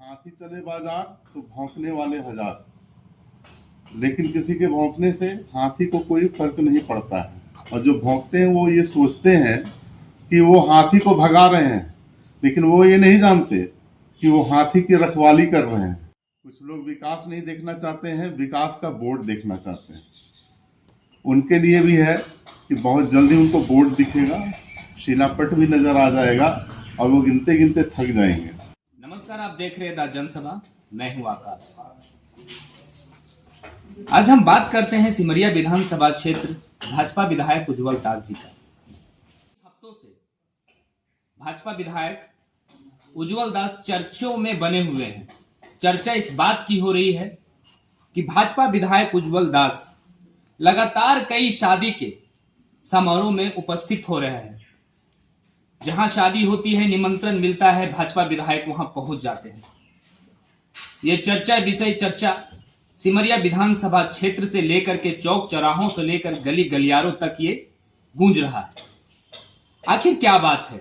हाथी चले बाजार तो भौंकने वाले हजार, लेकिन किसी के भौंकने से हाथी को कोई फर्क नहीं पड़ता है। और जो भौंकते हैं वो ये सोचते हैं कि वो हाथी को भगा रहे हैं, लेकिन वो ये नहीं जानते कि वो हाथी की रखवाली कर रहे हैं। कुछ लोग विकास नहीं देखना चाहते हैं, विकास का बोर्ड देखना चाहते हैं। उनके लिए भी है कि बहुत जल्दी उनको बोर्ड दिखेगा, शिलापट भी नजर आ जाएगा और वो गिनते गिनते थक जाएंगे। नमस्कार, आप देख रहे हैं द जनसभा। मैं हूं आकाश। आज हम बात करते हैं सिमरिया विधानसभा क्षेत्र भाजपा विधायक उज्जवल दास जी का। हफ्तों से भाजपा विधायक उज्जवल दास चर्चों में बने हुए हैं। चर्चा इस बात की हो रही है कि भाजपा विधायक उज्जवल दास लगातार कई शादी के समारोह में उपस्थित हो रहे हैं। जहां शादी होती है, निमंत्रण मिलता है, भाजपा विधायक वहां पहुंच जाते हैं। ये चर्चा सिमरिया विधानसभा क्षेत्र से लेकर के चौक चौराहों से लेकर गली गलियारों तक ये गूंज रहा है। आखिर क्या बात है,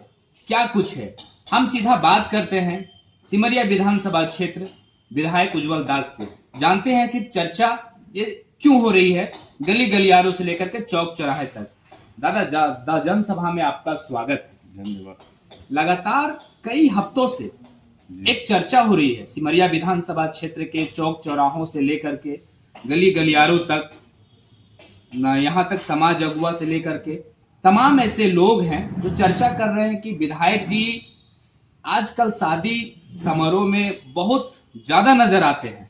क्या कुछ है? हम सीधा बात करते हैं सिमरिया विधानसभा क्षेत्र विधायक उज्जवल दास से। जानते हैं कि चर्चा ये क्यों हो रही है, गली गलियारों से लेकर के चौक चौराहे तक। दादा जनसभा में आपका स्वागत है। धन्यवाद। लगातार कई हफ्तों से एक चर्चा हो रही है सिमरिया विधानसभा क्षेत्र के चौक चौराहों से लेकर के गली गलियारों तक, यहाँ तक समाज अगुवा से लेकर के तमाम ऐसे लोग हैं जो चर्चा कर रहे हैं कि विधायक जी आजकल शादी समारोह में बहुत ज्यादा नजर आते हैं।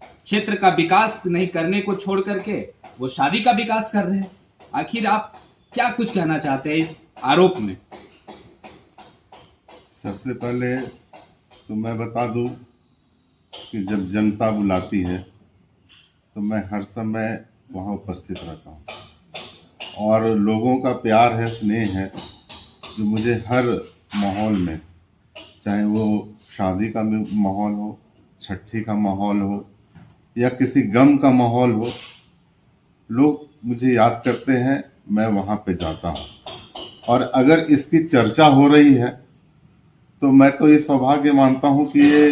क्षेत्र का विकास नहीं करने को छोड़ करके वो शादी का विकास कर रहे हैं। आखिर आप क्या कुछ कहना चाहते हैं इस आरोप में? सबसे पहले तो मैं बता दूं कि जब जनता बुलाती है तो मैं हर समय वहाँ उपस्थित रहता हूँ और लोगों का प्यार है, स्नेह है, जो मुझे हर माहौल में, चाहे वो शादी का माहौल हो, छठी का माहौल हो या किसी गम का माहौल हो, लोग मुझे याद करते हैं, मैं वहाँ पे जाता हूँ। और अगर इसकी चर्चा हो रही है तो मैं तो ये सौभाग्य मानता हूँ कि ये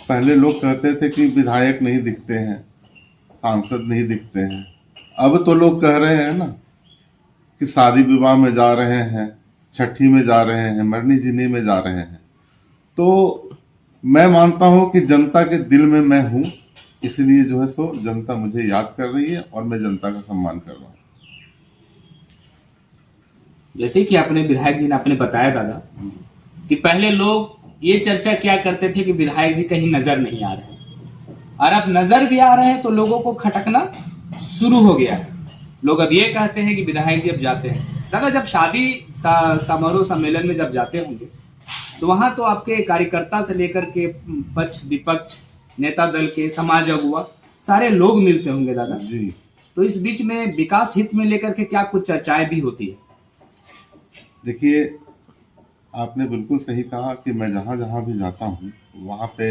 पहले लोग कहते थे कि विधायक नहीं दिखते हैं, सांसद नहीं दिखते हैं, अब तो लोग कह रहे हैं ना कि शादी विवाह में जा रहे हैं, छठी में जा रहे हैं, मरनी जिनी में जा रहे हैं। तो मैं मानता हूँ कि जनता के दिल में मैं हूँ, इसलिए जो है सो जनता मुझे याद कर रही है और मैं जनता का सम्मान कर रहा हूँ। जैसे कि आपने विधायक जी ने आपने बताया दादा कि पहले लोग ये चर्चा क्या करते थे कि विधायक जी कहीं नजर नहीं आ रहे हैं, और अब नजर भी आ रहे हैं तो लोगों को खटकना शुरू हो गया है। लोग अब ये कहते हैं कि विधायक जी अब जाते हैं। दादा, जब शादी समारोह सम्मेलन में जब जाते होंगे तो वहां तो आपके कार्यकर्ता से लेकर के पक्ष विपक्ष, नेता दल के, समाज अगुवा, सारे लोग मिलते होंगे दादा जी। तो इस बीच में विकास हित में लेकर के क्या कुछ चर्चाएं भी होती है? देखिए, आपने बिल्कुल सही कहा कि मैं जहाँ जहाँ भी जाता हूँ वहाँ पे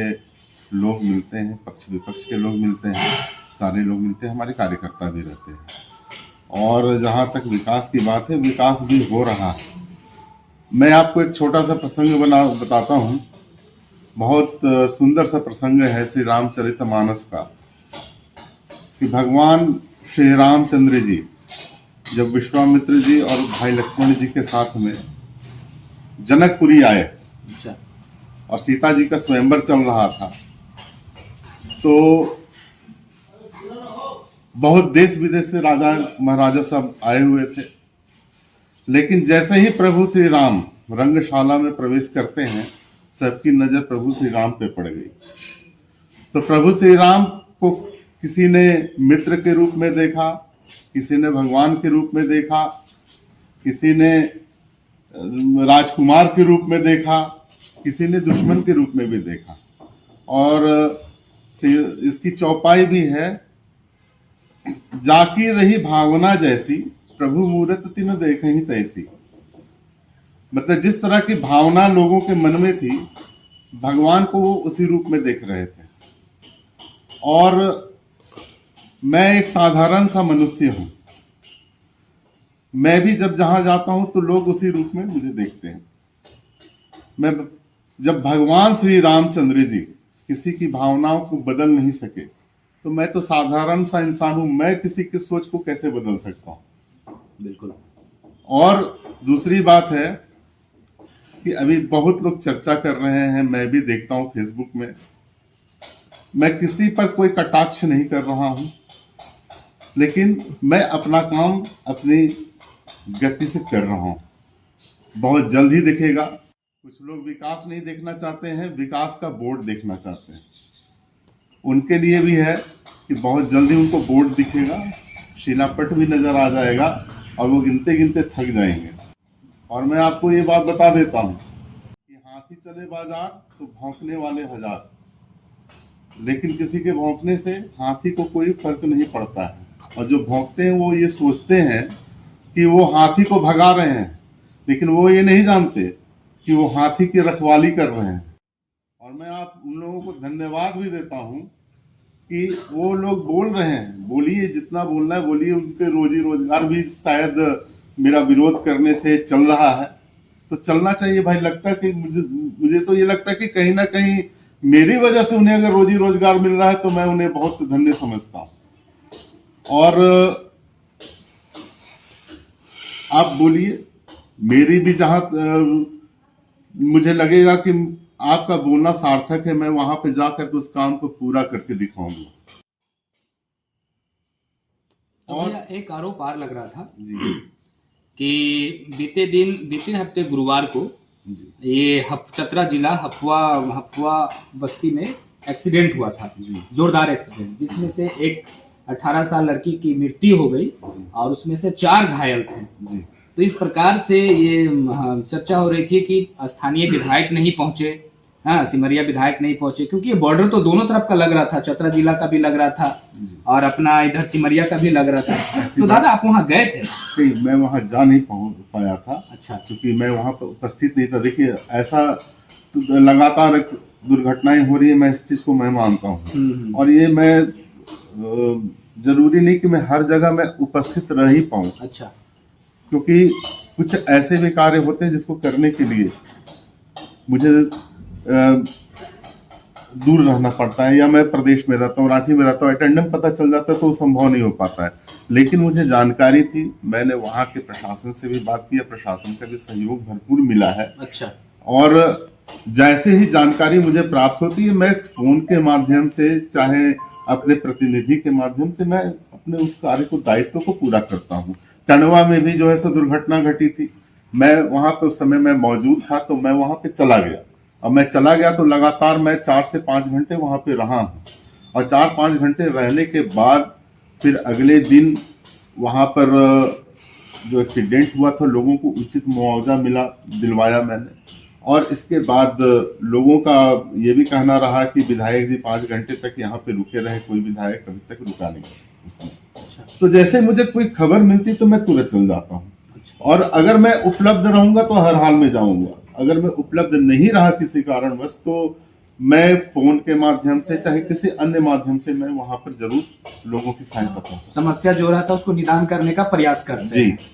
लोग मिलते हैं, पक्ष विपक्ष के लोग मिलते हैं, सारे लोग मिलते हैं, हमारे कार्यकर्ता भी रहते हैं। और जहाँ तक विकास की बात है, विकास भी हो रहा है। मैं आपको एक छोटा सा प्रसंग बताता हूँ। बहुत सुंदर सा प्रसंग है श्री रामचरितमानस का, कि भगवान श्री रामचंद्र जी जब विश्वामित्र जी और भाई लक्ष्मण जी के साथ में जनकपुरी आए और सीता जी का स्वयंवर चल रहा था, तो बहुत देश विदेश से राजा महाराजा सब आए हुए थे। लेकिन जैसे ही प्रभु श्री राम रंगशाला में प्रवेश करते हैं, सबकी नजर प्रभु श्री राम पे पड़ गई। तो प्रभु श्री राम को किसी ने मित्र के रूप में देखा, किसी ने भगवान के रूप में देखा, किसी ने राजकुमार के रूप में देखा, किसी ने दुश्मन के रूप में भी देखा। और इसकी चौपाई भी है, जाकी रही भावना जैसी, प्रभु मूरत तिन देखहि तैसी। मतलब जिस तरह की भावना लोगों के मन में थी, भगवान को वो उसी रूप में देख रहे थे। और मैं एक साधारण सा मनुष्य हूँ, मैं भी जब जहां जाता हूं तो लोग उसी रूप में मुझे देखते हैं। मैं जब भगवान श्री रामचंद्र जी किसी की भावनाओं को बदल नहीं सके, तो मैं तो साधारण सा इंसान हूं, मैं किसी की सोच को कैसे बदल सकता हूं। बिल्कुल। और दूसरी बात है कि अभी बहुत लोग चर्चा कर रहे हैं, मैं भी देखता हूं फेसबुक में, मैं किसी पर कोई कटाक्ष नहीं कर रहा हूं, लेकिन मैं अपना काम अपनी गति से कर रहा हूं। बहुत जल्द ही दिखेगा। कुछ लोग विकास नहीं देखना चाहते हैं, विकास का बोर्ड देखना चाहते हैं। उनके लिए भी है कि बहुत जल्दी उनको बोर्ड दिखेगा, शिलापट भी नजर आ जाएगा और वो गिनते गिनते थक जाएंगे। और मैं आपको ये बात बता देता हूँ कि हाथी चले बाजार तो भौंकने वाले हजार, लेकिन किसी के भौंकने से हाथी को कोई फर्क नहीं पड़ता है। और जो भौंकते हैं वो ये सोचते हैं कि वो हाथी को भगा रहे हैं, लेकिन वो ये नहीं जानते कि वो हाथी की रखवाली कर रहे हैं। और मैं आप उन लोगों को धन्यवाद भी देता हूं कि वो लोग बोल रहे हैं, बोलिए जितना बोलना है बोलिए। उनके रोजी रोजगार भी शायद मेरा विरोध करने से चल रहा है, तो चलना चाहिए भाई। लगता है कि मुझे तो ये लगता है कि कहीं ना कहीं मेरी वजह से उन्हें अगर रोजी रोजगार मिल रहा है तो मैं उन्हें बहुत धन्य समझता हूं। और आप बोलिए, मेरी भी जहां मुझे लगेगा कि आपका बोलना सार्थक है, मैं वहां पे जाकर के उस काम को पूरा करके दिखाऊंगा। और एक आरोप और लग रहा था जी कि बीते हफ्ते गुरुवार को जी ये चतरा जिला हपुआ बस्ती में एक्सीडेंट हुआ था, जी जोरदार एक्सीडेंट, जिसमें से एक 18 साल लड़की की मृत्यु हो गई जी और उसमें से 4 घायल थे। जी। तो इस प्रकार से ये चर्चा हो रही थी कि स्थानीय विधायक नहीं पहुंचे, हाँ, सिमरिया विधायक नहीं पहुंचे, क्योंकि ये बॉर्डर तो दोनों तरफ का लग रहा था, चतरा जिला का भी लग रहा था और अपना इधर सिमरिया का भी लग रहा था। तो दादा आप वहां गए थे? नहीं, मैं वहां जा नहीं पहुंच पाया था। अच्छा। क्योंकि मैं वहां पर उपस्थित नहीं था। देखिए, ऐसा तो लगातार दुर्घटनाएं हो रही है, मैं इस चीज को मैं मानता हूँ। और ये मैं जरूरी नहीं कि मैं हर जगह में उपस्थित रह ही पाऊँ। अच्छा। क्योंकि कुछ ऐसे भी कार्य होते हैं जिसको करने के लिए मुझे दूर रहना पड़ता है, या मैं प्रदेश में रहता हूँ, रांची में रहता हूँ, अटेंडेंस पता चल जाता है तो संभव नहीं हो पाता है। लेकिन मुझे जानकारी थी, मैंने वहाँ के प्रशासन से भी बात की, प्रशासन का भी सहयोग भरपूर मिला है। अच्छा। और जैसे ही जानकारी मुझे प्राप्त होती है, मैं फोन के माध्यम से चाहे अपने प्रतिनिधि के माध्यम से मैं अपने उस कार्य को, दायित्व को पूरा करता हूँ। टंडवा में भी जो है सो दुर्घटना घटी थी, मैं वहां पे उस समय मैं मौजूद था, तो मैं वहां पे चला गया। और मैं चला गया तो लगातार मैं 4 से 5 घंटे वहां पे रहा हूँ। और 4-5 घंटे रहने के बाद फिर अगले दिन वहां पर जो एक्सीडेंट हुआ था, लोगों को उचित मुआवजा दिलवाया मैंने। और इसके बाद लोगों का ये भी कहना रहा कि विधायक जी 5 घंटे तक यहाँ पे रुके रहे, कोई विधायक अभी तक रुका नहीं इसमें। तो जैसे मुझे कोई खबर मिलती तो मैं तुरंत चल जाता हूँ। और अगर मैं उपलब्ध रहूंगा तो हर हाल में जाऊंगा। अगर मैं उपलब्ध नहीं रहा किसी कारणवश, तो मैं फोन के माध्यम से चाहे किसी अन्य माध्यम से मैं वहां पर जरूर लोगों की सहायता पहुंचा। समस्या जो रहा था उसको निदान करने का प्रयास करते हैं। जी।